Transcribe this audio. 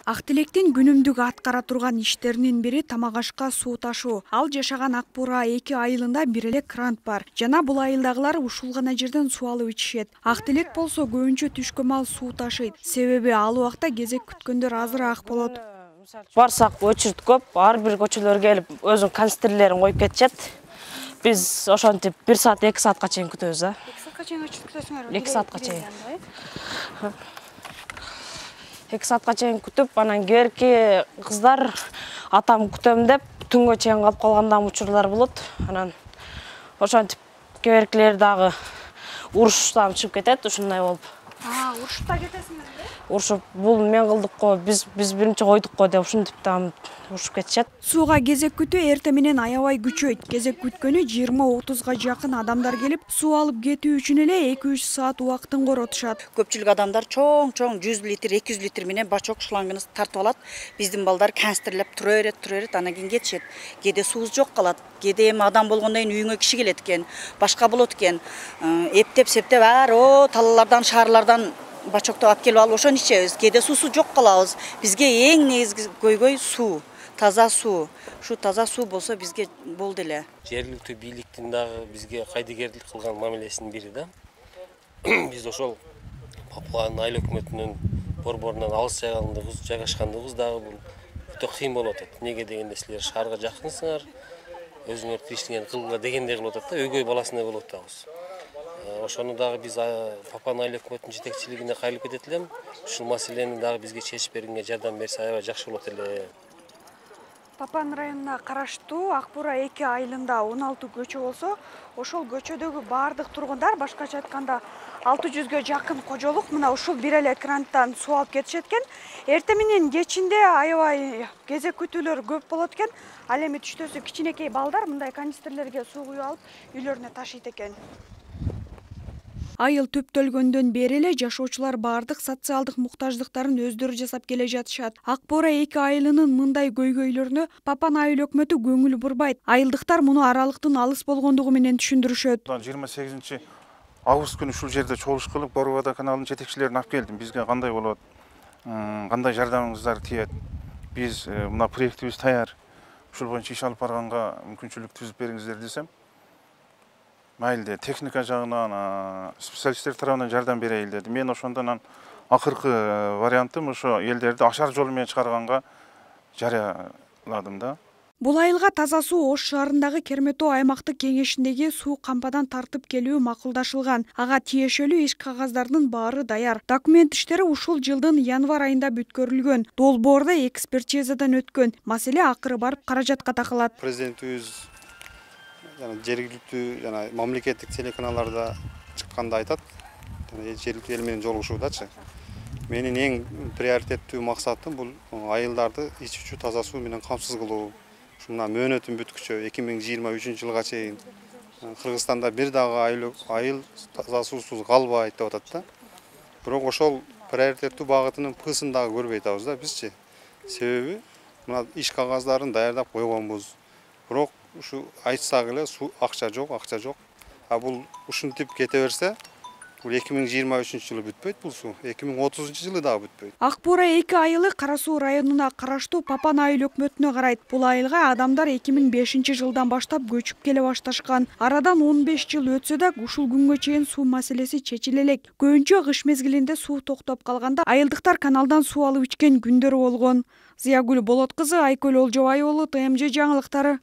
Ак Тилектин күнүмдүк аткара турган иштеринин бири тамак ашка суу ташуу. Ал жашаган Ак Буура 2 айылында бир эле крант бар. Жана бул айылдагылар ушул гана жерден суу алып ичишет. Ак Тилек болсо көбүнчө түшкө маал суу ташыйт. Себеби ал убакта кезек күткөндөр азыраак болот. Барсак очередь көп, ар бир көчөлөр келип өзүнүн канистрлерин коюп кетишет. Биз ошентип 1 саат 2 саатка чейин күтөбүз. 2 саатка чейин очередь күтөсүңөр? 2 саатка чейин. 2 саатка чейин күтүп, анан кийинки кыздар атам күтөм деп түнгө чейин калып калган учурлар болот. Анан ошентип кийинкилер дагы урушуштан чыгып кетет, ушундай болуп. Урушуп да кетесиңерби? Урушуп, бул мен кылдык го, биз биринчи койдук го деп ушинтип да урушуп кетишет. Сууга кезек күтүү эрте менен аябай күчөйт. Кезек күткөнү 20-30га жакын адамдар келип, суу алып кетүү үчүн эле 2-3 саат убактын коротушат. Көпчүлүк адамдар чоң 100 литр, 200 литр менен бачок шлангын тартып алат. Биздин балдар канистрлеп тура берет, анан кийин кетишет. Кээде суубуз жок калат. Кээде эми адам болгондон кийин үйүңө киши келет экен, башка болот экен. Эптеп-септеп талалардан, шаарлардан бачокто алып келип алып ошону ичебиз. Кээде суусу жок калабыз. Бизге эң негизги көйгөй суу, таза суу. Ушу таза суу болсо бизге болду эле. Жергиликтүү бийликтин дагы бизге кайдыгерлик кылган мамилесинин бири да. Биз ошол Папуанын айыл өкмөтүнүн борборунан алыс жайгашкандыгыбыз дагы бул өтө кыйын болуп атат. Неге дегенде силер шаарга жакынсыңар, өзүңөр тириштигени кылгыла дегендей кылып атат да, өгөй баласындай болуп атабыз. Ошону дагы биз Папуанын айыл өкмөтүнүн жетекчилигине кайрылып кетет элем. Ушул маселени дагы бизге чечип бергенге жардам берсе аябай жакшы болот эле. Папан районуна караштуу Ак Буура 2 айылында 16 көчө болсо, ошол көчөдөгү баардык тургундар, башкача айтканда 600гө жакын кожолук мына ушул бир эле кранттан суу алып кетишет экен. Эрте менен кечинде аябай кезек күтүүлөр көп болот экен. Ал эми түштөсү кичинекей балдар мындай канистрлерге суу куюп алып үйлөрүнө ташыйт экен. Айыл төптөлгөндөн бери эле жашоочулар баардык социалдык муктаждыктарын өздөрү жасап келе жатышат. Ак Буура 2 айылынын мындай көйгөйлөрүнө Папан айыл өкмөтү көңүл бурбайт. Айылдыктар муну аралыктын алыс болгондугу менен түшүндүрүшөт. 28 август күнү ушул жерде чогулуш кылып, Борбор каналынын жетекчилерин алып келдим. Бизге кандай болот, кандай жардамыңыздар тиет. Биз мына проектибиз даяр. Ушул боюнча иш алып барганга мүмкүнчүлүк түзүп бериңиздер десем. Майлде техника жагынан, специалисттер тарабынан жардам берейин деди. Мен ошондон акыркы вариантым ошо элдерди ашар жолу менен чыгарганга жарыяладым да. Бул айылга таза суу Ош шаарындагы Керметоо аймактык кеңешиндеги суу кампадан тартып келүү макулдашылган. Ага тиешелүү иш кагаздардын баары даяр. Документ иштери ушул жылдын январь айында бүткөрүлгөн. Долбоордо экспертизадан өткөн. Маселе акыры барып каражатка такалат. Президентибиз жергиликтүү жана мамлекеттик телеканалдарда чыкканда айтат, жергиликтүү эл менен жолугушуудачы. Менин эң приоритеттүү максатым бул айылдарды ич үчүү таза суу менен камсыз кылуу. Ушуна мөөнөтүн бүткүчө 2023 жылга чейин Кыргызстанда бир дагы айыл таза суусуз калбайт деп атат да. Бирок ошол приоритеттүү багытынын пысын дагы көрбөй атабыз да бизчи. Себеби мына иш кагаздарын даярдап койгонбуз. Бирок ушу айтсак эле акча жок. А бул ушинтип кете берсе, бул 2023 жылы бүтпөйт бул суу, 2030 жылы дагы бүтпөйт. Ак Буура 2 айылы Кара Суу районуна караштуу Папан айыл өкмөтүнө карайт. Бул айылга адамдар 2005 жылдан баштап көчүп келе башташкан. Арадан 15 жыл өтсө да ушул күнгө чейин суу маселеси чечиле элек. Көбүнчө кыш мезгилинде суу токтоп калганда айылдыктар каналдан суу алып ичкен күндөр болгон. Зиягүл Болот кызы, Айкөл Олжобай уулу, ТМЖ жаңылыктары.